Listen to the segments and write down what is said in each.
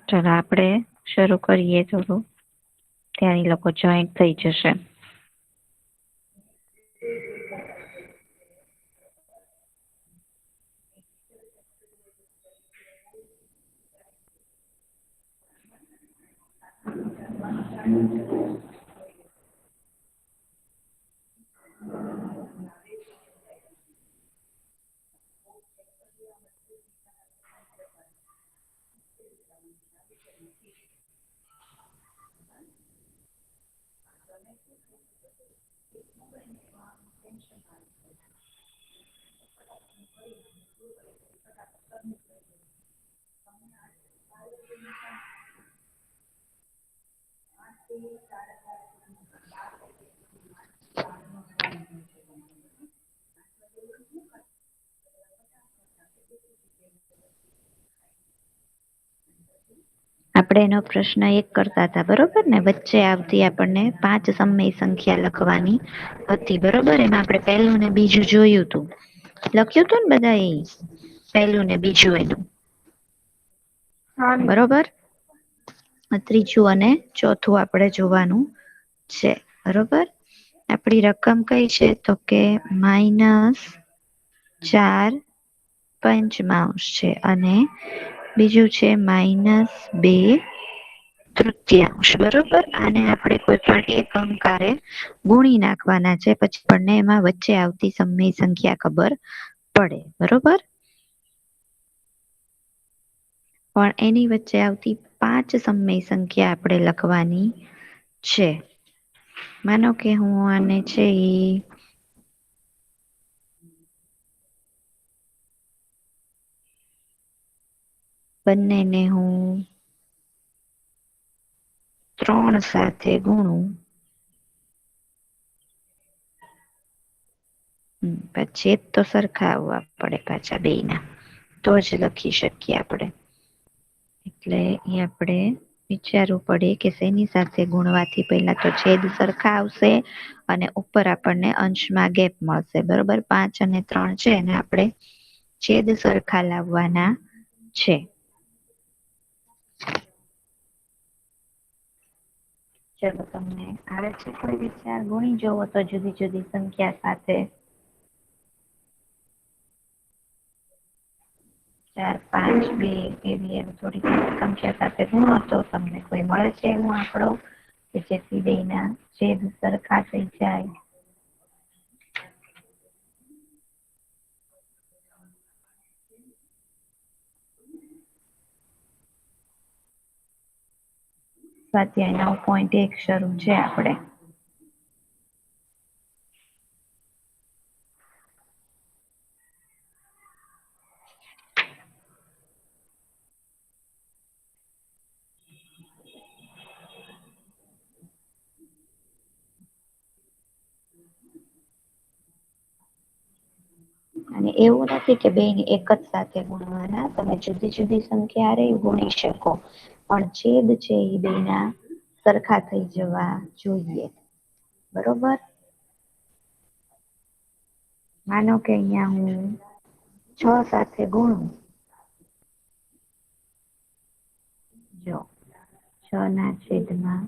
ચાલો આપણે શરૂ કરીએ થોડું, ત્યાં એ લોકો જોઈન્ટ થઈ જશે. આપણે એનો પ્રશ્ન એક કરતા હતા, બરોબર ને? વચ્ચે આવતી આપણને 5 સમય સંખ્યા લખવાની હતી, બરોબર? એમાં આપણે પહેલું ને બીજું જોયું હતું, લખ્યું હતું ને બધા? પહેલું ને બીજું એનું, બરોબર? ત્રીજું અને ચોથું આપણે જોવાનું છે, બરોબર? આપણી રકમ કઈ છે? તો કે -4 પંચમાંશ છે અને બીજું છે -2 તૃતીયાંશ, બરોબર? આને આપણે કોઈ પણ એક અંકારે ગુણી નાખવાના છે, પછી આપણને એમાં વચ્ચે આવતી સમય સંખ્યા ખબર પડે, બરોબર? પણ એની વચ્ચે આવતી 5 સમય સંખ્યા આપણે લખવાની છે. માનો કે હું આને છે બંનેને હું 3 સાથે ગુણું, છેદ તો સરખા આવવા પડે પાછા બેયના, તો જ લખી શકીએ આપણે. એટલે એ આપણે વિચારવું પડે કે શેની સાથે ગુણવાથી પહેલા તો છેદ સરખા આવશે અને ઉપર આપણને અંશમાં ગેપ મળશે, બરોબર? 5 અને 3 છે એને આપણે છેદ સરખા લાવવાના છે. ચલો, તમને આવે છે કોઈ વિચાર? ગુણી જોવો તો જુદી જુદી સંખ્યા સાથે. 4, 5, 2 એવી થોડી સંખ્યા સાથે ગુણો તો તમને કોઈ મળે છે એવો આંકડો કે જેથી બેયના છેદ સરખા થઈ જાય? સ્વાધ્યાય 9.1 શરૂ છે આપણે. અને એવું નથી કે બેયને એક જ સાથે ગુણવાના, તમે જુદી જુદી સંખ્યા હારે ગુણી શકો, પણ છેદ છે એ બેયના સરખા થઈ જવા જોઈએ, બરોબર? માનો કે અહીંયા હું 6 સાથે ગુણું, જો 6 ના છેદમાં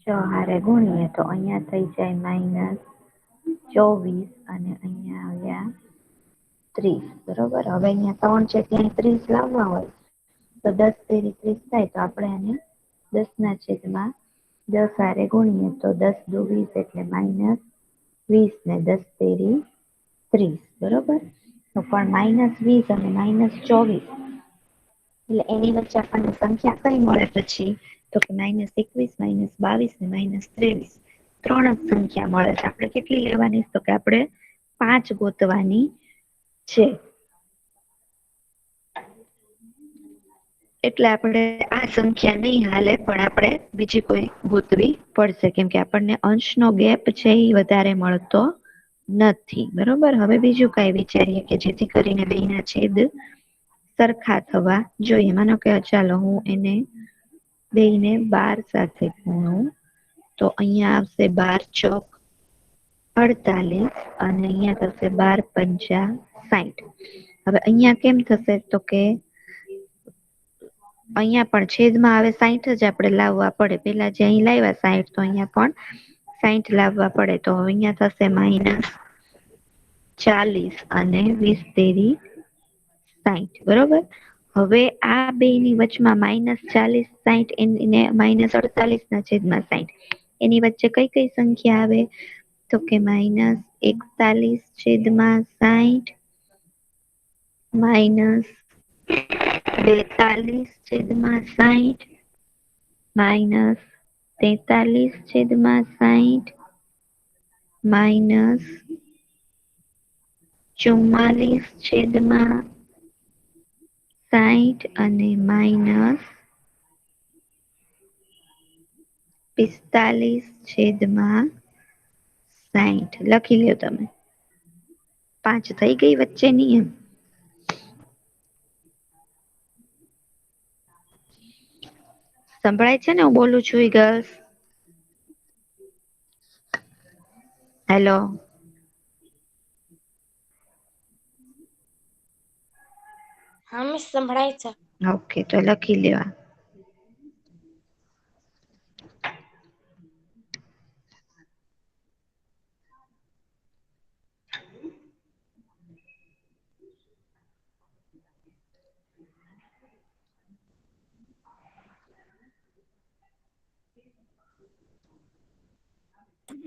6 હારે ગુણીએ તો અહીંયા થઈ જાય -24 અને અહીંયા આવ્યા 30, બરોબર? હવે અહીંયા 3 છે ત્યાં 30 લાવવા હોય તો 10 તેરી 30 થાય, તો આપણે આને 10 ના છેદમાં 10 હારે ગુણીએ તો 10 દુ 20 એટલે -20 ને 10 તેરી 30, બરોબર? તો પણ -20 અને -24, એટલે એની વચ્ચે આપણને સંખ્યા કઈ મળે પછી? તો કે -21, -22 ને -23, 3 જ સંખ્યા મળે છે. આપણે કેટલી લેવાની? તો કે આપણે 5 ગોતવાની છે. એટલે આપણે આ સંખ્યા નહીં હાલે, પણ આપણે બીજી કોઈ ગોતવી પડશે, કેમ કે આપણને અંશનો ગેપ છે એ વધારે મળતો નથી, બરોબર? હવે બીજું કઈ વિચારીએ કે જેથી કરીને બેયના છેદ સરખા થવા જોઈએ. માનો કે ચાલો હું એને બેયને 12 સાથે ગુણું, તો અહીંયા આવશે 12 ચોક 48 અને અહીંયા થશે 12 પંચા 60. હવે અહીંયા કેમ થશે? તો કે અહીંયા પણ છેદમાં હવે 60 જ આપણે લાવવા પડે. પેલા જે અહીં લાવ્યા 60 તો અહીંયા પણ 60 લાવવા પડે. તો અહીંયા થશે -40 અને 20 તેરી 60. બરોબર. હવે આ બે ની વચમાં -40 60 ને -48 ના છેદમાં 60 એની વચ્ચે કઈ કઈ સંખ્યા આવે? તો કે -41 છેદમાં 60, -42 છેદમાં 60, -43 છેદમાં 60, -44 છેદમાં 60 અને -45 છેદમાં 60. લખી લ્યો તમે. 5 થઈ ગઈ વચ્ચેની એમ. સંભળાય છે ને હું બોલું છું ગર્લ્સ? હેલો. હા મિસ સંભળાય છે. ઓકે તો લખી લેવા.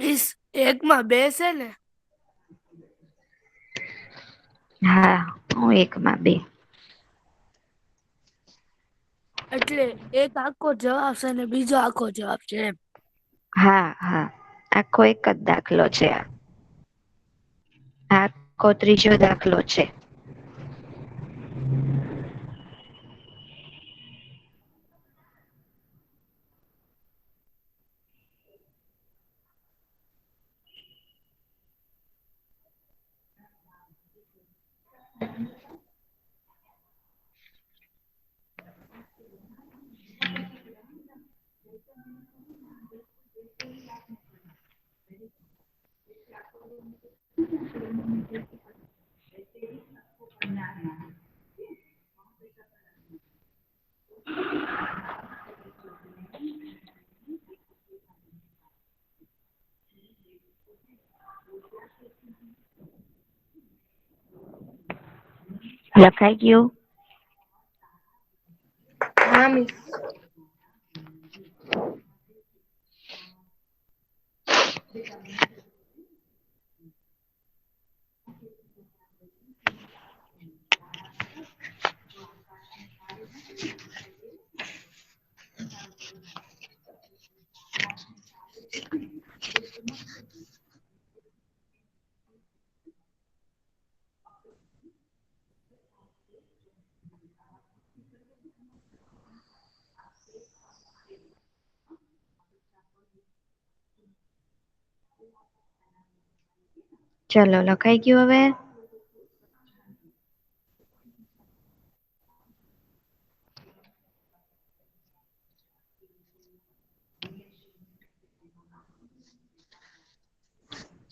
મિસ 1 માં 2 છે ને? હા 1 માં 2. એટલે એક આખો જવાબ છે ને બીજો આખો જવાબ છે એમ. હા હા આખો એક જ દાખલો છે આ. આખો ત્રીજો દાખલો છે. લખાઈ ગયું? હા મિસ. ચલો લખાઈ ગયું હવે?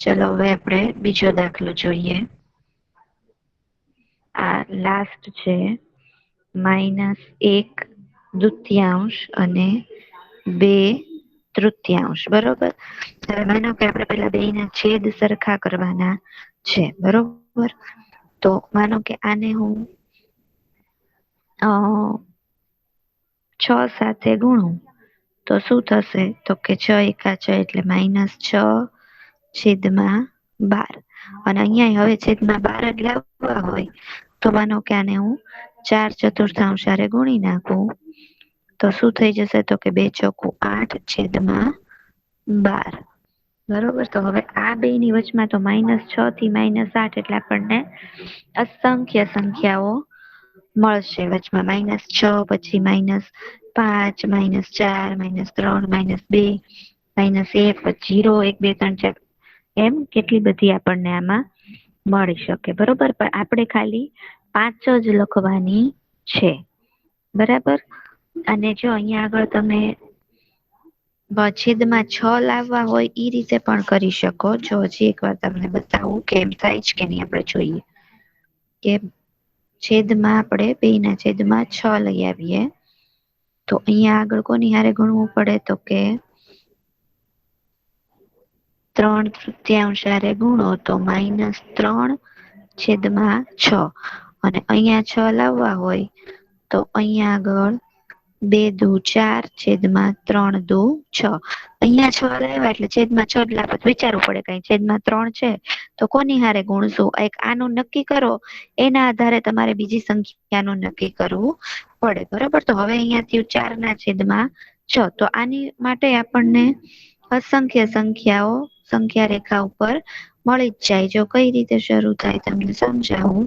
ચલો હવે આપણે બીજો દાખલો જોઈએ. આ લાસ્ટ છે. -1/2 અને 2/3. બરોબર. હવે માનો કે આપણે પેલા બે ના છેદ સરખા કરવાના છે. બરોબર. તો માનો કે આને હું 6 સાથે ગુણું તો શું થશે? તો કે 6 એકા 6 એટલે -6 છેદમાં 12. અને અહીંયા હવે છેદમાં 12 જ લાવવા હોય તો માનો કે આને હું 4/4 હારે ગુણી નાખું તો શું થઈ જશે? તો કે 2 ચોકુ 8 છેદમાં 12. બરોબર. તો હવે આ બે ની વચમાં તો -6 થી -8 એટલે આપણને અસંખ્ય સંખ્યાઓ મળશે. વચમાં -6 પછી -5 -4 -3 -2 -1 પછી 0 1 2 3 4 એમ કેટલી બધી આપણને આમાં મળી શકે. બરોબર. પણ આપણે ખાલી 5 જ લખવાની છે. બરાબર. અને જો અહીંયા આગળ તમે છેદમાં 6 લાવવા હોય ઈ રીતે પણ કરી શકો. જો હજી એક વાર તમને બતાવું કે એમ થાય છે કે નહીં આપણે જોઈએ. કે છેદમાં આપણે 2 ના છેદમાં 6 લઈ આવીએ તો અહીંયા આગળ કોની હારે ગુણવું પડે તો કે 3/3 હારે ગુણો તો -3/6 અને અહીંયા 6 લાવવા હોય તો અહીંયા આગળ 2 દુ 4 છેદમાં 3 દુ 6 અહીંયા 6 લાવ્યા એટલે છેદમાં 6 જ લાવવા. વિચારવું પડે કઈ છેદમાં 3 છે તો કોની હારે ગુણશું? એક આનું નક્કી કરો એના આધારે તમારે બીજી સંખ્યાનું નક્કી કરવું પડે. બરોબર. તો હવે અહીંયા થયું 4/6 તો આની માટે આપણને અસંખ્ય સંખ્યાઓ સંખ્યા રેખા ઉપર મળી જ જાય. જો કઈ રીતે શરૂ થાય તમને સમજાવું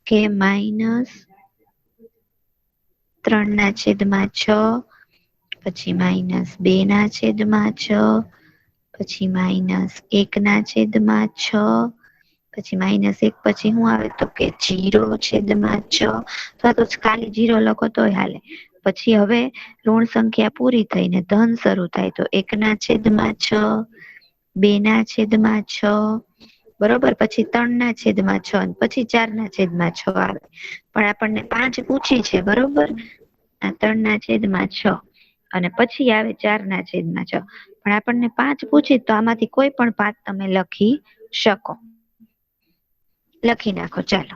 કે -3/6 પછી -2/6 પછી -1/6 પછી -1 પછી શું આવે તો કે 0/6 અથવા તો ખાલી 0 લખો તોય હાલે. પછી હવે ઋણ સંખ્યા પૂરી થઈને ધન શરૂ થાય તો 1/6 2/6 બરોબર. પછી 3/6 પછી 4/6 આવે. પણ આપણને 5 પૂછી છે બરોબર. આ 3/6 અને પછી આવે 4/6 પણ આપણને 5 પૂછી તો આમાંથી કોઈ પણ 5 તમે લખી શકો. લખી નાખો ચાલો.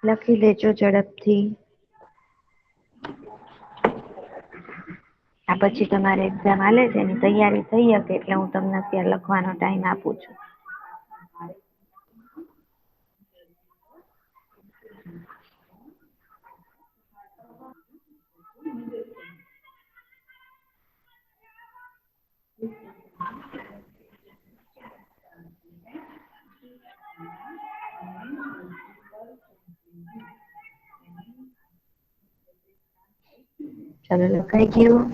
લખી લેજો ઝડપથી. આ પછી તમારે એક્ઝામ હાલે છે એની તૈયારી થઈ શકે એટલે હું તમને અત્યારે લખવાનો ટાઈમ આપું છું. ચાલો લખાઈ ગયું.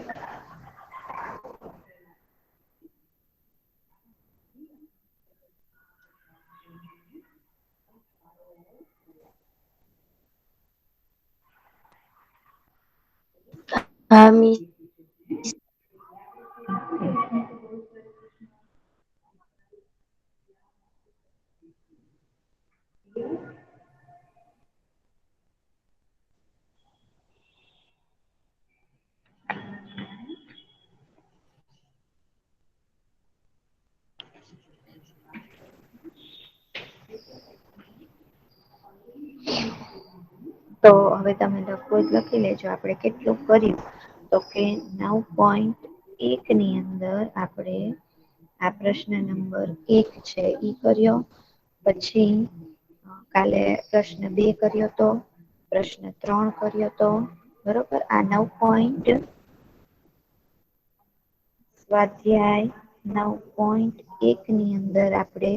હા મિસ. તો હવે તમે લખવું જ લખી લેજો. આપણે કેટલું કર્યું તો કે 9.1 ની અંદર આપણે આ પ્રશ્ન નંબર 1 છે ઈ કર્યો. પછી કાલે પ્રશ્ન 2 કર્યો તો, પ્રશ્ન 3 કર્યો તો બરોબર. આ સ્વાધ્યાય 9.1 ની અંદર આપણે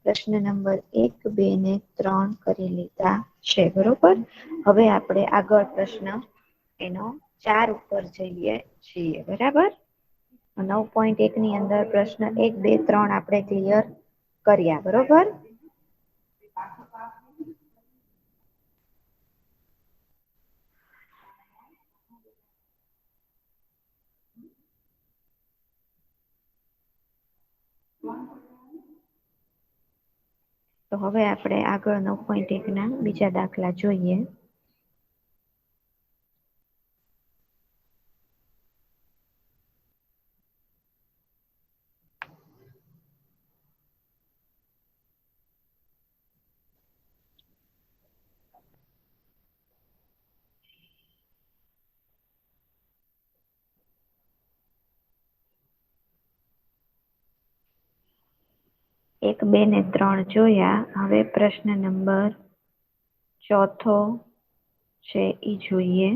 પ્રશ્ન નંબર 1, 2 ને 3 કરી લીધા છે બરોબર. હવે આપણે આગળ પ્રશ્ન એનો 4 ઉપર જઈએ છીએ બરાબર. 9.1 ની અંદર પ્રશ્ન 1, 2, 3 આપણે ક્લિયર કર્યા બરોબર. તો હવે આપણે આગળ 9.1 ના બીજા દાખલા જોઈએ. એક, 2 ને 3 જોયા. હવે પ્રશ્ન નંબર 4 છે ઈ જોઈએ.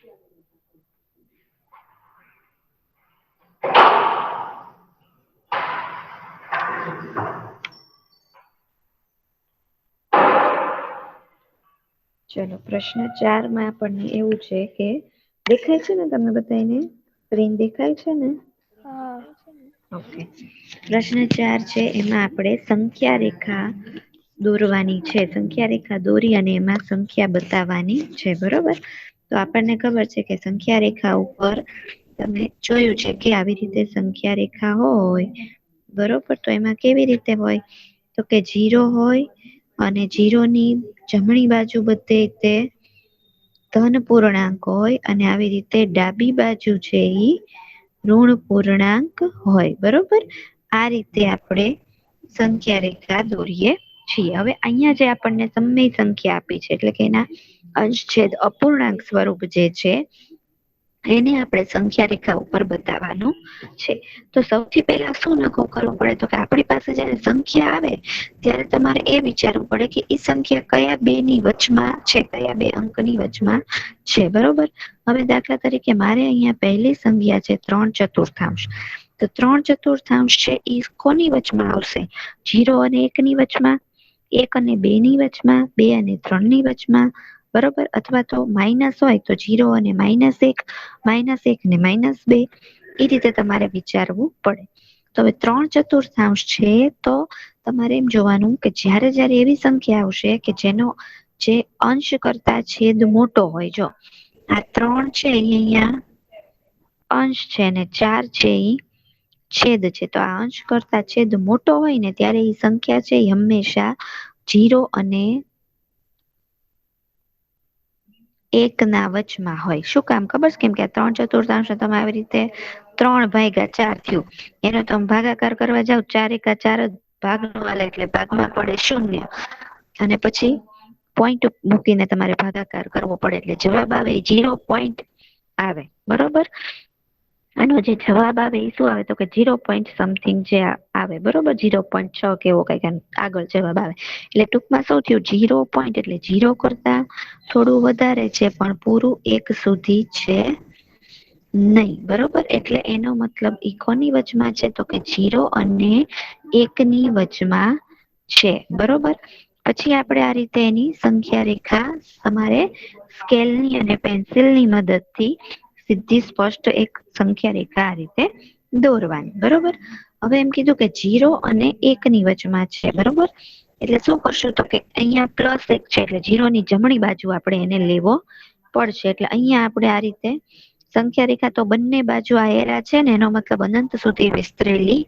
ચલો પ્રશ્ન 4 માં આપણને એવું છે કે દેખાય છે ને તમે બધાને સ્ક્રીન દેખાય છે ને? હા. ઓકે. પ્રશ્ન 4 છે એમાં આપણે સંખ્યા રેખા દોરવાની છે. સંખ્યા રેખા દોરી અને એમાં સંખ્યા બતાવવાની છે, બરોબર? તો આપણને ખબર છે કે સંખ્યા રેખા ઉપર તમે જોયું છે કે આવી રીતે સંખ્યા રેખા હોય, બરોબર? તો એમાં કેવી રીતે હોય? તો કે 0 હોય અને 0 ની જમણી બાજુ બધે તે ધન પૂર્ણાંક હોય અને આવી રીતે ડાબી બાજુ છે ઈ ઋણ પૂર્ણાંક હોય, બરોબર? આ રીતે આપણે સંખ્યા રેખા દોરીએ છીએ. હવે અહીંયા જે આપણને સમય સંખ્યા આપી છે એટલે કે એના અંશ છેદ અપૂર્ણાંક સ્વરૂપ જે છે એને આપણે સંખ્યા રેખા ઉપર બતાવવાનું છે. તો સૌથી પહેલા શું નક્કી કરવું પડે? તો કે આપણી પાસે જયારે સંખ્યા આવે ત્યારે તમારે એ વિચારવું પડે કે એ સંખ્યા કયા બે ની વચમાં છે, કયા બે અંકની વચમાં છે, બરોબર? હવે દાખલા તરીકે મારે અહીંયા પહેલી સંખ્યા છે 3/4. તો 3/4 છે એ કોની વચમાં આવશે? 0 અને 1 ની વચમાં, 1 અને 2 ની વચમાં, 2 અને 3 ની વચમાં, બરોબર? અથવા તો માઇનસ હોય તો 0 અને -1, -1 ને -2, એ રીતે તમારે વિચારવું પડે. તો હવે 3/4 છે તો તમારે એમ જોવાનું કે જયારે જયારે એવી સંખ્યા આવશે કે જેનો જે અંશ કરતા છેદ મોટો હોય, જો આ 3 છે એ અહીંયા અંશ છે અને 4 છે ઈ છેદ છે. તો આ અંશ કરતા છેદ મોટો હોય ને ત્યારે એ સંખ્યા છે એ હંમેશા 0 અને 1 ના વચમાં હોય. શું કામ ખબર છે? કેમ કે 3/4 તમે આવી રીતે 3/4 થયું, એનો તમે ભાગાકાર કરવા જાવ 4 એકા 4 જ ભાગ નો હાલે એટલે ભાગમાં પડે 0 અને પછી પોઈન્ટ મૂકીને તમારે ભાગાકાર કરવો પડે એટલે જવાબ આવે 0 પોઈન્ટ આવે, બરોબર? આનો જે જવાબ આવે એ શું આવે? તો કે 0 પોઈન્ટ સમથિંગ જે આવે, બરોબર? 0.6 કે એવો કઈક આગળ જવાબ આવે. એટલે ટૂંકમાં શું થયું? 0 પોઈન્ટ એટલે 0 કરતા થોડું વધારે છે પણ પૂરું 1 સુધી છે નહીં, બરોબર? એટલે એનો મતલબ ઈ કોની વચમાં છે? તો કે 0 અને 1 ની વચમાં છે, બરોબર? પછી આપણે આ રીતે એની સંખ્યા રેખા તમારે સ્કેલની અને પેન્સિલની મદદથી સીધી સ્પષ્ટ એક સંખ્યા રેખા આ રીતે દોરવાની, બરોબર? હવે એમ કીધું કે 0 અને 1 ની વચમાં છે, બરોબર? એટલે શું કરશું? તો કે અહીંયા +1 છે એટલે 0 ની જમણી બાજુ આપણે એને લેવો પડશે. એટલે અહીંયા આપણે આ રીતે સંખ્યા રેખા તો બંને બાજુ આ એરા છે ને એનો મતલબ અનંત સુધી વિસ્તરેલી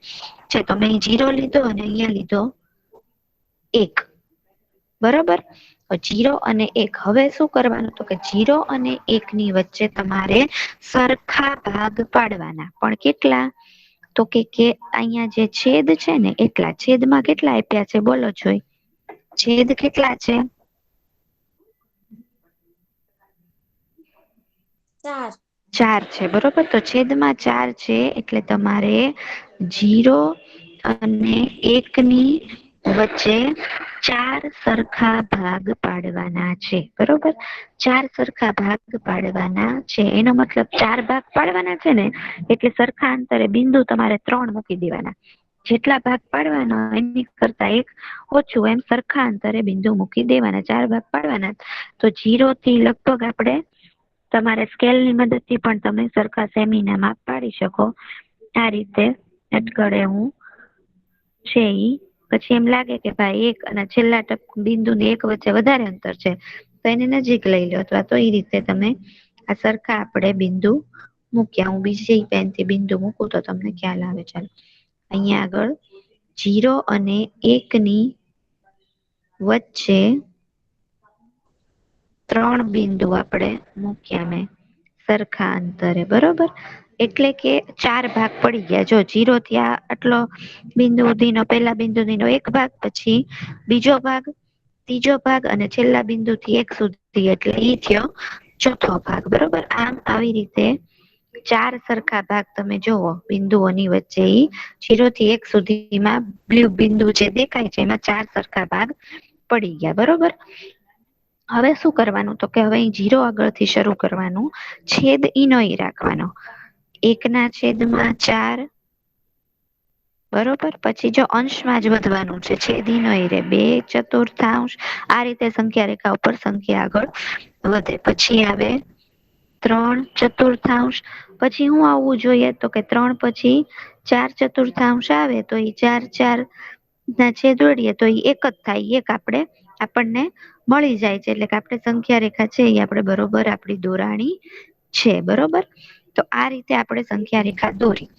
છે. તો મેં 0 લીધો અને અહીંયા લીધો 1, બરોબર? 0 અને 1. હવે શું કરવાનું? તો કે 0 અને 1 ની વચ્ચે તમારે સરખા ભાગ પાડવાના. પણ કેટલા? તો કે અહીંયા જે છેદ છે ને એટલા. છેદમાં કેટલા આપ્યા છે? બોલો જોઈ. છેદ કેટલા છે? 4 છે, બરોબર? તો છેદમાં 4 છે એટલે તમારે 0 અને 1 ની વચ્ચે 4 સરખા ભાગ પાડવાના છે, બરોબર? 4 સરખા ભાગ પાડવાના છે. એનો મતલબ 4 ભાગ પાડવાના છે ને એટલે સરખા અંતરે બિંદુ તમારે 3 મૂકી દેવાના. જેટલા ભાગ પાડવાના એની કરતા 1 ઓછું એમ સરખા અંતરે બિંદુ મૂકી દેવાના. 4 ભાગ પાડવાના તો 0 થી લગભગ આપણે તમારે સ્કેલની મદદથી પણ તમે સરખા સેમીના માપ પાડી શકો. આ રીતે અટકળે હું છે ઈ પછી એમ લાગે કે ભાઈ 1 અને છેલ્લા બિંદુ ને 1 વચ્ચે વધારે અંતર છે તો એને નજીક લઈ લો, અથવા તો એ રીતે તમે આ સરખા આપણે બિંદુ મૂક્યા. હું બીજી પેનથી બિંદુ મૂકું તો તમને ખ્યાલ આવે. ચાલો અહીંયા આગળ 0 અને 1 ની વચ્ચે 3 બિંદુ આપણે મૂક્યા મેં સરખા અંતરે, બરોબર? એટલે કે 4 ભાગ પડી ગયા. જો 0 થી આટલો બિંદુ સુધીનો પહેલા બિંદુ સુધીનો 1 ભાગ, પછી બીજો ભાગ, ત્રીજો ભાગ અને છેલ્લા બિંદુ થી 1 સુધી એટલે ઈ થયો ચોથો ભાગ, બરોબર? આમ આવી રીતે 4 સરખા ભાગ તમે જોવો બિંદુઓની વચ્ચે. 0 થી 1 સુધીમાં બ્લુ બિંદુ જે દેખાય છે એમાં 4 સરખા ભાગ પડી ગયા, બરોબર? હવે શું કરવાનું તો કે હવે અહીં 0 આગળથી શરૂ કરવાનું, છેદ ઈનો ઈ રાખવાનો, 1/4 બરોબર. પછી જો અંશમાં જ વધવાનું છે, છેદ ઈનો ઈ રે 2/4 આ રીતે સંખ્યા રેખા ઉપર સંખ્યા આગળ વધે. પછી આવે 3/4, પછી શું આવવું જોઈએ તો કે 3 પછી 4/4 આવે તો એ 4 ના છેદ ઉડીએ તો એ એક જ થાય, એક આપણને મળી જાય છે, એટલે કે આપણે સંખ્યા રેખા છે એ આપણે બરોબર આપણી દોરાણી છે. બરોબર, તો આ રીતે આપણે સંખ્યા રેખા દોરી.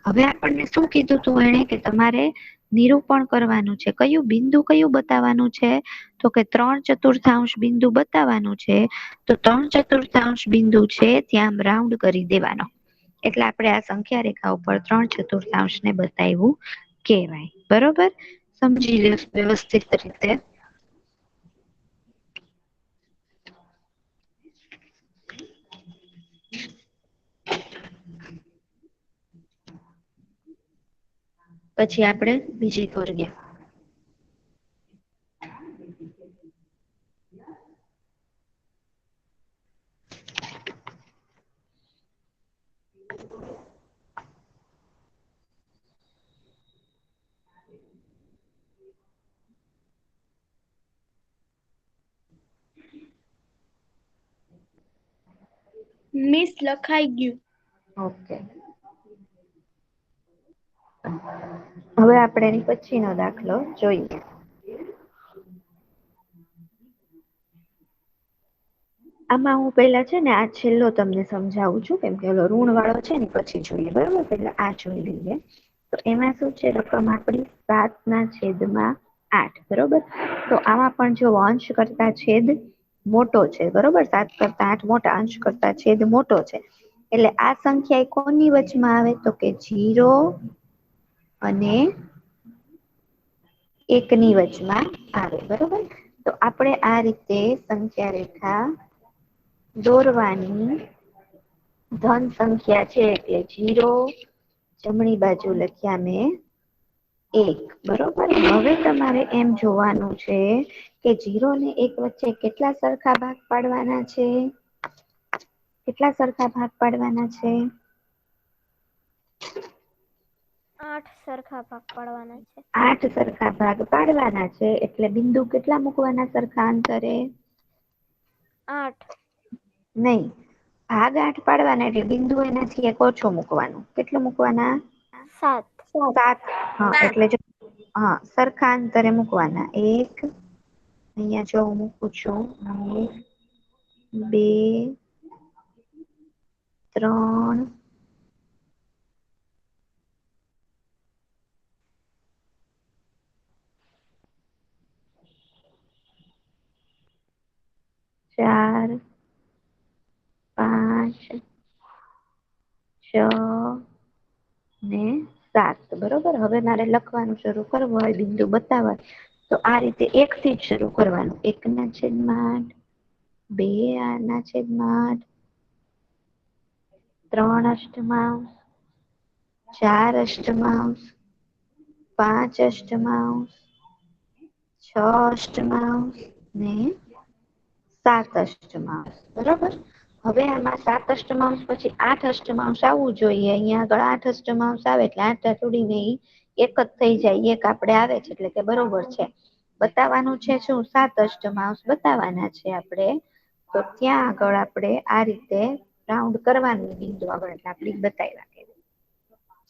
હવે આપણને શું કીધું તું એને કે તમારે નિરૂપણ કરવાનું છે, કયું બિંદુ કયું બતાવવાનું છે તો કે 3/4 બિંદુ બતાવવાનું છે. તો 3/4 બિંદુ છે ત્યાં રાઉન્ડ કરી દેવાનો, એટલે આપણે આ સંખ્યા રેખા ઉપર 3/4 ને બતાવ્યું કહેવાય. બરોબર, સમજી લો વ્યવસ્થિત રીતે. પછી આપણે બીજી કરીએ. મિસ લખાઈ ગયું. ઓકે, હવે આપણે એની પછીનો દાખલો જોઈએ. આમાં હું પેલા છે ને આ છેલ્લો તમને સમજાવું છું, કેમ કે ઋણ વાળો છે ને પછી જોઈએ. બરોબર, પેલા આ જોઈ લઈએ. તો એમાં શું છે, રકમ આપણી 7/8. બરોબર, તો આમાં પણ જો અંશ કરતા છેદ મોટો છે. બરોબર, 7 કરતા 8 મોટા, અંશ કરતા છેદ મોટો છે, એટલે આ સંખ્યા કોની વચમાં આવે તો કે 0 અને 1 ની વચમાં આવે. બરોબર, તો આપણે આ રીતે સંખ્યા રેખા દોરવાની. ધન સંખ્યા છે એટલે 0, જમણી બાજુ લખ્યા મેં 1. બરોબર, હવે તમારે એમ જોવાનું છે કે 0 ને 1 વચ્ચે કેટલા સરખા ભાગ પાડવાના છે, કેટલા સરખા ભાગ પાડવાના છે? 8 સરખા ભાગ પાડવાના છે. 8 સરખા ભાગ પાડવાના છે, એટલે બિંદુ કેટલા મૂકવાના સરખા અંતરે? 8. નહીં, ભાગ 8 પાડવાના એટલે બિંદુ એનાથી એક ઓછો મૂકવાનું. કેટલું મૂકવાના? 7. 7. હા, એટલે જો સરખા અંતરે મૂકવાના. 1, અહીંયા જો હું મૂકું છું, 2, 3, 4, 5, 6 ને 7. બરોબર, હવે મારે લખવાનું શરૂ કરવું હોય, બિંદુ બતાવવા, તો આ રીતે 1 થી જ શરૂ કરવાનું. 1/8, 2/8, 3/8, 4/8, 5/8, 6/8 ને 7/8. બરોબર, હવે આમાં 7/8 પછી 8/8 આવવું જોઈએ. અહીંયા આગળ 8/8 આવે એટલે 8 ઉડીને એક જ થઈ જાય, એક આપણે આવે છે, એટલે કે બરોબર છે. બતાવવાનું છે શું? 7/8 બતાવવાના છે આપણે. તો ત્યાં આગળ આપણે આ રીતે રાઉન્ડ કરવાનું બિંદુ આગળ, એટલે આપણે બતાવ્યા કે.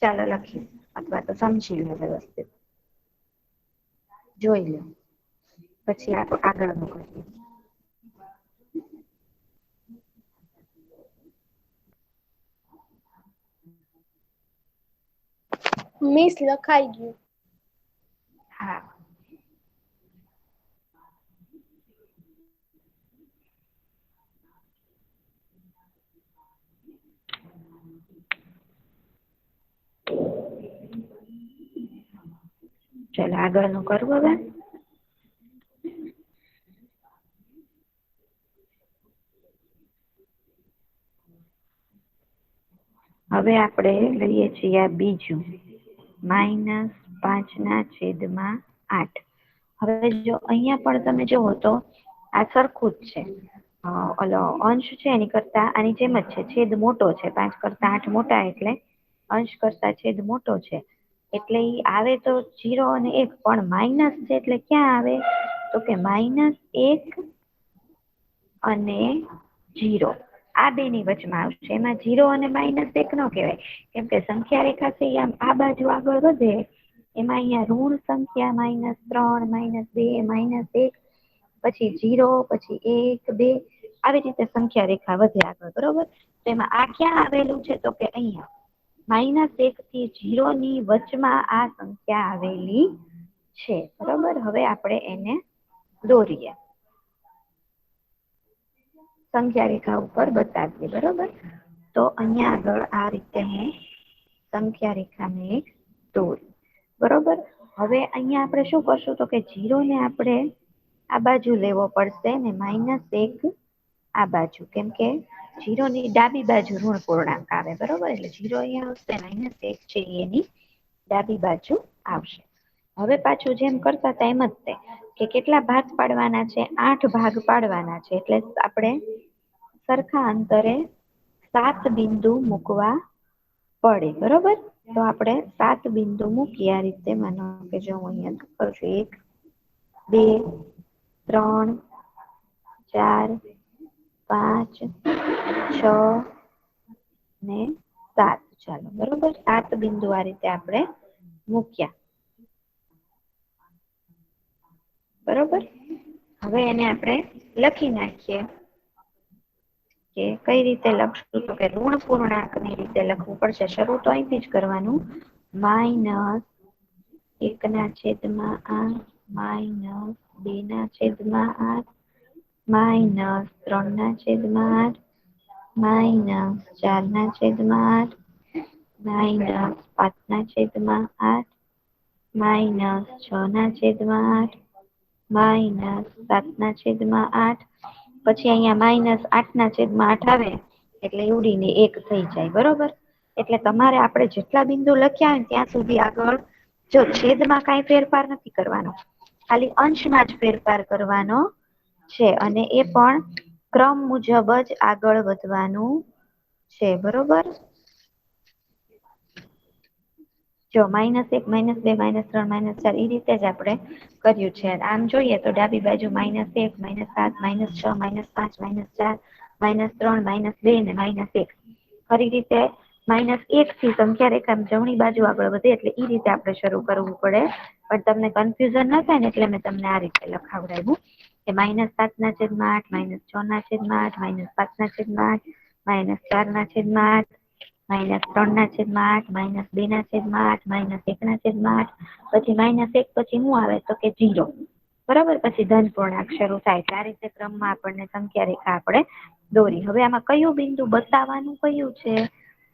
ચાલો લખીએ, અથવા તો સમજી લો વ્યવસ્થિત. જોઈ લો, પછી આગળનું કરીએ. મિસ લખાઈ ગયું. હા, ચાલો આગળનું કરવું હવે. હવે આપણે લઈએ છીએ આ બીજું, -5/8. હવે જો અહીંયા પણ તમે જુઓ તો આ સરખું જ છે. ઓલો અંશ છે એની કરતા આની જેમ જ છે. છેદ મોટો છે. 5 કરતા 8 મોટા એટલે અંશ કરતા છેદ મોટો છે. એટલે ઈ આવે તો 0 અને 1 પણ માઇનસ છે એટલે ક્યાં આવે તો કે -1 અને 0 આ બે ની વચમાં આવશે. એમાં 0 અને -1 નો કહેવાય કેમ કે સંખ્યા રેખા છે આમ આ બાજુ આગળ વધે એમાં અહીંયા ઋણ સંખ્યા -3 -2 -1 પછી 0 પછી 1 2 આવી રીતે સંખ્યા રેખા વધે આગળ બરોબર. તો એમાં આ ક્યાં આવેલું છે તો કે અહીંયા -1 થી 0 ની વચમાં આ સંખ્યા આવેલી છે બરોબર. હવે આપણે એને દોરીએ સંખ્યા રેખા ઉપર બતાવીએ બરોબર. તો અહીંયા આગળ આ રીતે હું સંખ્યા રેખાને દોરી બરોબર. હવે અહીંયા આપણે શું કરશું તો કે 0 ને આપણે આ બાજુ લેવો પડશે ને -1 આ બાજુ કેમ કે 0 ની ડાબી બાજુ ઋણ પૂર્ણાંક આવે બરોબર. એટલે 0 અહીંયા આવશે -1 છે એની ડાબી બાજુ આવશે. હવે પાછું જેમ કરતા હતા એમ જ તે કે કેટલા ભાગ પાડવાના છે 8 ભાગ પાડવાના છે. એટલે આપણે સરખા અંતરે 7 બિંદુ મૂકવા પડે બરોબર. તો આપણે 7 બિંદુ મૂકીએ આ રીતે. માનો કે જો હું અહીંયા કરું છું 1 2 3 4 5 6 ને 7 ચાલો બરોબર. 7 બિંદુ આ રીતે આપણે મૂક્યા બરોબર. હવે એને આપણે લખી નાખીએ કે કઈ રીતે લખશું તો કે ઋણ પૂર્ણાંક ની રીતે લખવું પડશે. શરૂ તો અહીંથી જ કરવાનું -1/8 -2/8 -3/8 -4/8 -5/8 -6/8 -7/8 પછી અહીંયા -8/8 આવે એટલે ઉડીને 1 થઈ જાય બરોબર. એટલે તમારે આપણે જેટલા બિંદુ લખ્યા હોય ત્યાં સુધી આગળ જો છેદમાં કાંઈ ફેરફાર નથી કરવાનો, ખાલી અંશમાં જ ફેરફાર કરવાનો છે અને એ પણ ક્રમ મુજબ જ આગળ વધવાનું છે બરોબર. જો -1 -2 -3 -4 એ રીતે જ આપણે કર્યું છે. આમ જોઈએ તો ડાબી બાજુ -1 -7 -6 -5 -4 -3 -2 ને -1 ખરી રીતે -1 થી સંખ્યા રેખા જમણી બાજુ આગળ વધે એટલે એ રીતે આપણે શરૂ કરવું પડે. પણ તમને કન્ફ્યુઝન ન થાય ને એટલે મેં તમને આ રીતે લખાવડાવ્યું કે -7/8 -6/8 -5/8 -4/8 -3/8 -2/8 -1/8 પછી -1 પછી શું આવે તો કે 0 બરાબર. પછી ધન પૂર્ણાંક શરૂ થાય. આ રીતે ક્રમમાં આપણને સંખ્યા રેખા આપણે દોરી. હવે આમાં કયું બિંદુ બતાવવાનું કયું છે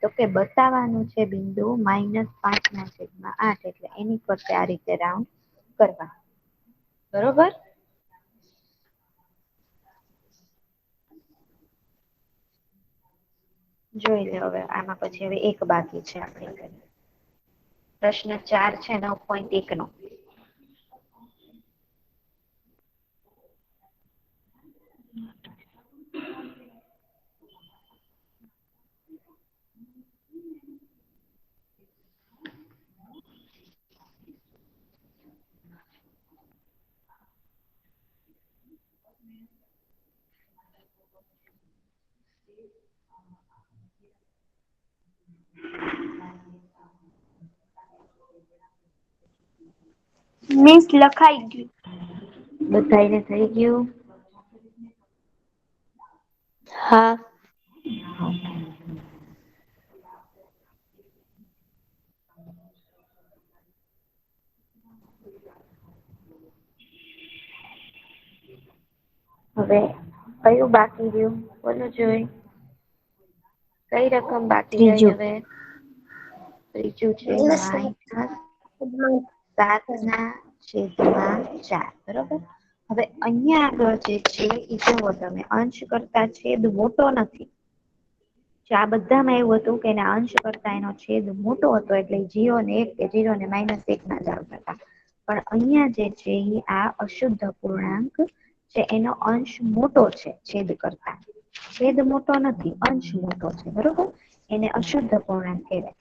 તો કે બતાવવાનું છે બિંદુ -5/8 એટલે એની ફરતે આ રીતે રાઉન્ડ કરવા બરોબર. જોઈ લો હવે આમાં પછી હવે એક બાકી છે આપણે પ્રશ્ન 4 છે 9.1 નો. મિસ લખાઈ ગયું. બધાઈને થઈ ગયું? હા. હવે કયું બાકી રહ્યું બોલો જોઈ. કઈ રકમ બાકી રહી ત્રીજું. હવે? ત્રીજું છે -7/4 બરોબર. હવે અહીંયા આગળ જે છે એ જુઓ તમે અંશ કરતા છેદ મોટો નથી. આ બધામાં એવું હતું કે એના અંશ કરતા એનો છેદ મોટો હતો એટલે 0 ને 1 કે 0 ને -1 ના જ આવતા હતા. પણ અહીંયા જે છે એ આ અશુદ્ધ પૂર્ણાંક છે એનો અંશ મોટો છે છેદ કરતા. છેદ મોટો નથી, અંશ મોટો છે, બરોબર? એને અશુદ્ધ અપૂર્ણાંક કહેવાય.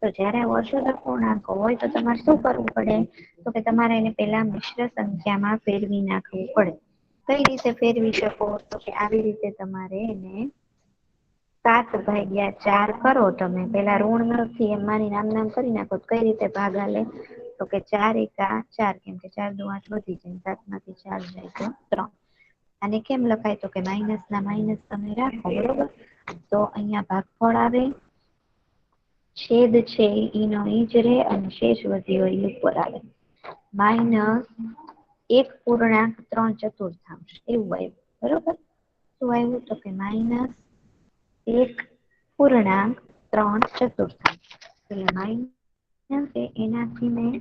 તો જયારે અશુદ્ધ અપૂર્ણાંક હોય તો તમારે શું કરવું પડે? તો કે તમારે એને પેલા મિશ્ર સંખ્યામાં ફેરવી નાખવું પડે. કઈ રીતે ફેરવી શકો? તો કે આવી રીતે તમારે એને 7/4 કરો તમે. પેલા ઋણ નથી એમ માની આમ કરી નાખો. કઈ રીતે ભાગ હાલે? તો કે 4 એકા 4, કેમ કે 4 દુ 8 વધી જાય, 7 માંથી 4 જાય તો 3. અને કેમ લખાય? તો કે માઇનસ ના માઇનસ તમે રાખો, બરોબર? તો અહિયાં ભાગફળ આવે, છેદ છે ઈનો ઈ જ રે અને શેષ વધી હોય ઈ ઉપર આવે. -1.3/4 એવું આવ્યું, બરોબર? શું આવ્યું? તો કે -1.3/4. એટલે માઇનસ એનાથી મેં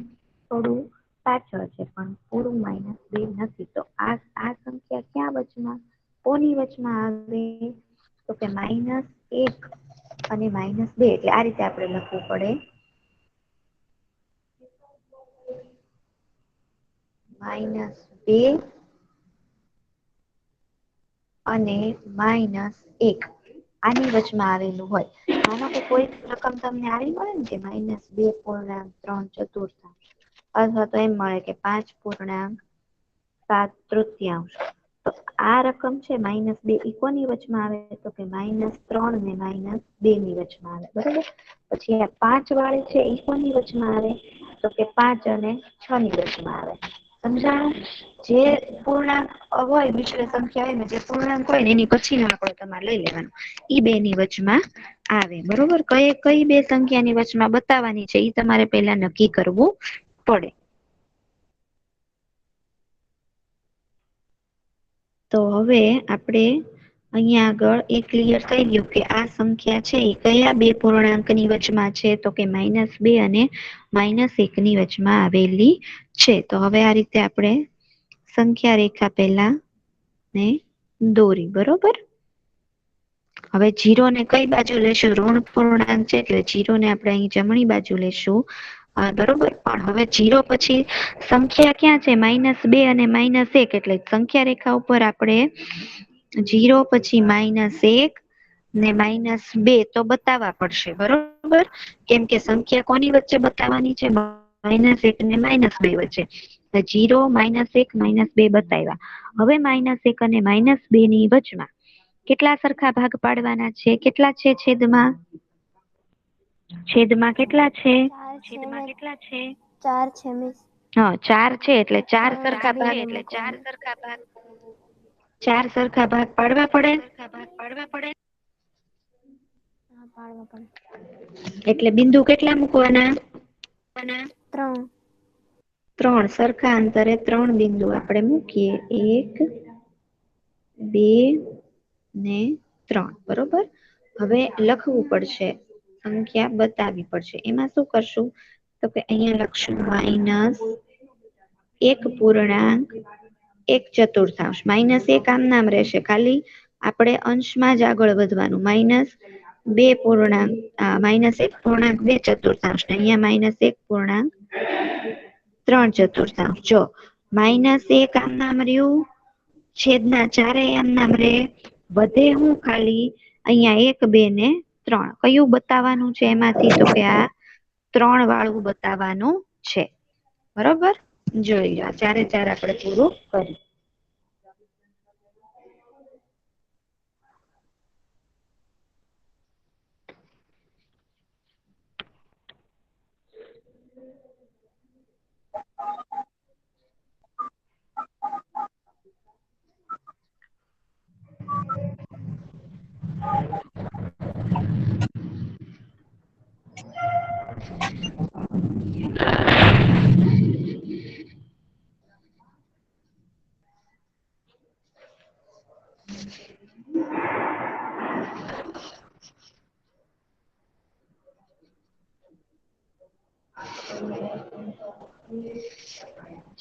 થોડું પાછળ છે, પણ પૂરું -2 નથી. તો આ સંખ્યા ક્યાં વચમાં, કોની વચમાં આવે? તો કે -1 અને -2. એટલે આ રીતે આપણે લખવું પડે. -2 અને -1 આની વચમાં આવેલું હોય. માનો કે કોઈ રકમ તમને આવી મળે ને કે -2.3/4, અથવા તો એમ મળે કે 5.7/3. તો આ રકમ છે -2 ઈ કોની વચમાં આવે? તો કે -3 ને -2 ની વચમાં આવે, બરોબર? પછી આ 5 વાળી છે ઈ કોની વચમાં આવે? તો કે 5 અને 6 ની વચમાં આવે. સમજાણું? જે પૂર્ણાંક હોય, મિશ્ર સંખ્યા હોય ને, જે પૂર્ણાંક હોય ને એની પછી નો આંકડો તમારે લઈ લેવાનો. ઈ બે ની વચમાં આવે, બરોબર? કઈ બે સંખ્યાની વચમાં બતાવવાની છે ઈ તમારે પેલા નક્કી કરવું પડે. તો હવે આપણે અહીંયા આગળ એ ક્લિયર થઈ ગયું કે આ સંખ્યા છે એ કયા બે પૂર્ણાંકની વચમાં છે? તો કે -2 અને -1 ની વચમાં આવેલી છે. તો હવે આ રીતે આપણે સંખ્યા રેખા પેલા ને દોરી, બરોબર? હવે 0 ને કઈ બાજુ લેશું? ઋણ પૂર્ણાંક છે એટલે 0 ને આપણે અહીં જમણી બાજુ લેશું, બરોબર? પણ હવે 0 પછી સંખ્યા ક્યાં છે? -2 અને -1. એટલે સંખ્યા રેખા ઉપર આપણે 0 પછી -1 ને -2 તો બતાવવા પડશે, બરોબર? કેમ કે સંખ્યા કોની વચ્ચે બતાવવાની છે? -1 ને -2 વચ્ચે. 0, -1, -2 બતાવ્યા. હવે -1 અને -2 ની વચમાં કેટલા સરખા ભાગ પાડવાના છે? કેટલા છે છેદમાં? છેદમાં કેટલા છે? 4 છે મિસ. હા, 4 છે એટલે 4 3 જ સરખા બે ભાગ, ને મૂકવાના. 4 સરખા ભાગ પાડવા પડે. હા, પાડવા પડે. એટલે બિંદુ કેટલા મૂકવાના? 3. 3 સરખા અંતરે 3 બિંદુ આપણે મૂકીએ. 1, 2 ને 3, બરોબર? હવે લખવું પડશે, સંખ્યા બતાવવી પડશે. એમાં શું કરશું? તો કે અહીંયા લખશું -1.1/4. -1 આમ નામ રહેશે, ખાલી આપણે અંશમાં જ આગળ વધવાનું. -1.2/4. અહીંયા -1.3/4. જો -1 આમ નામ રહ્યું, છેદના 4 આમ નામ રે, વધે હું ખાલી અહીંયા 1, 2 ને 3. કયું બતાવવાનું છે એમાંથી? તો કે આ 3 વાળું બતાવવાનું છે, બરોબર? જોઈ લો, 4 આપણે પૂરું કર્યું.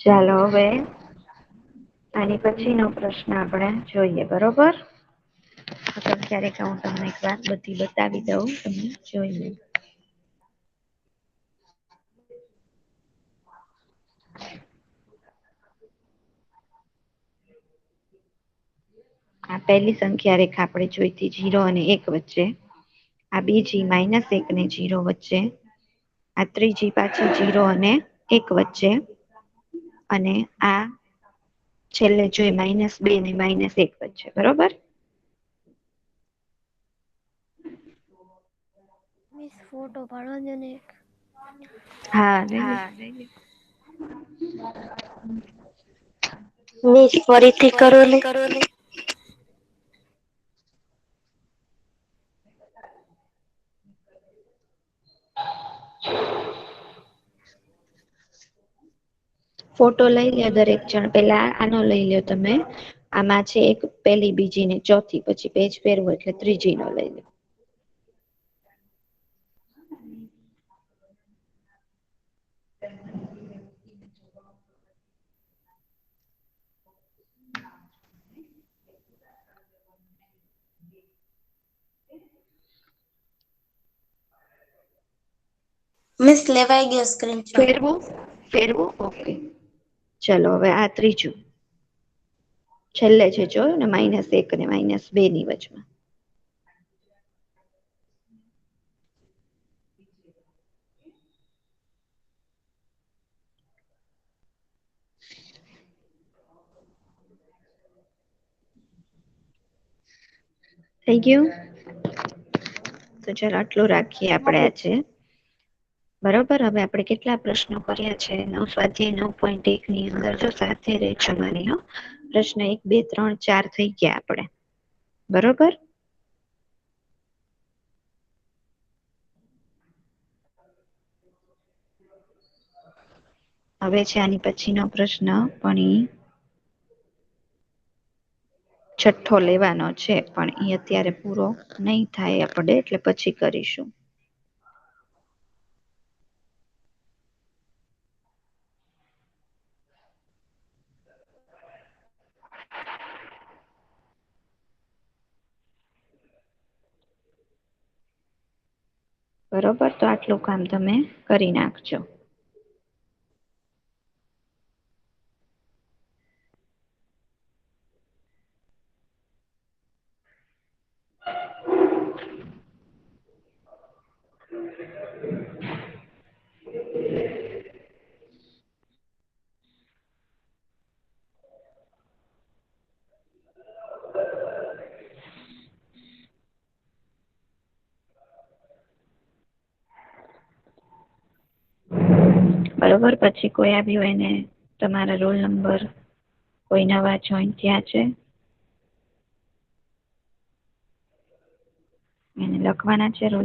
ચાલો હવે આની પછીનો પ્રશ્ન આપણે જોઈએ, બરોબર? ક્યારેક હું તમને એક વાર બધી બતાવી દઉં, તમે જોઈ. આ પહેલી સંખ્યા રેખા આપણે જોઈતી 0 અને 1 વચ્ચે. આ બીજી -1 ને 0 વચ્ચે. આ ત્રીજી પાછી 0 અને 1 વચ્ચે. અને આ છેલ્લે જોઈ -2 ને -1 વચ્ચે. બરોબર. મિસ ફોટો પાડવા દો ને એક. હા લઈ લે. મિસ ફરીથી કરો ને. ફોટો લઈ લ્યો દરેક જણ. પેલા આનો લઈ લ્યો તમે. આમાં છે એક પેલી, બીજી ને ચોથી. પછી પેજ ફેરવો એટલે ત્રીજી નો લઈ લો. મિસ લેવાઈ ગયો સ્ક્રીનશોટ. ફેરવું ઓકે. ચલો હવે આ ત્રીજું. છેલ્લે છે જોયું ને -1 ને -2 ની વચમાં. થઈ ગયું. તો ચાલો આટલું રાખીએ આપણે આજે. બરોબર. હવે આપણે કેટલા પ્રશ્નો કર્યા છે? સ્વાધ્યાય 9.1 ની અંદર જો સાથે રહેજો મારી. પ્રશ્ન 1, 2, 3, 4 થઈ ગયા આપણે. બરોબર. હવે છે આની પછીનો પ્રશ્ન પણ છઠ્ઠો લેવાનો છે, પણ એ અત્યારે પૂરો નહીં થાય આપણે, એટલે પછી કરીશું. બરોબર. તો આટલું કામ તમે કરી નાખજો. બરોબર. પછી કોઈ આવ્યું હોય એને તમારા રોલ નંબર, કોઈ નવા જોઈન થયા છે એને લખવાના છે રોલ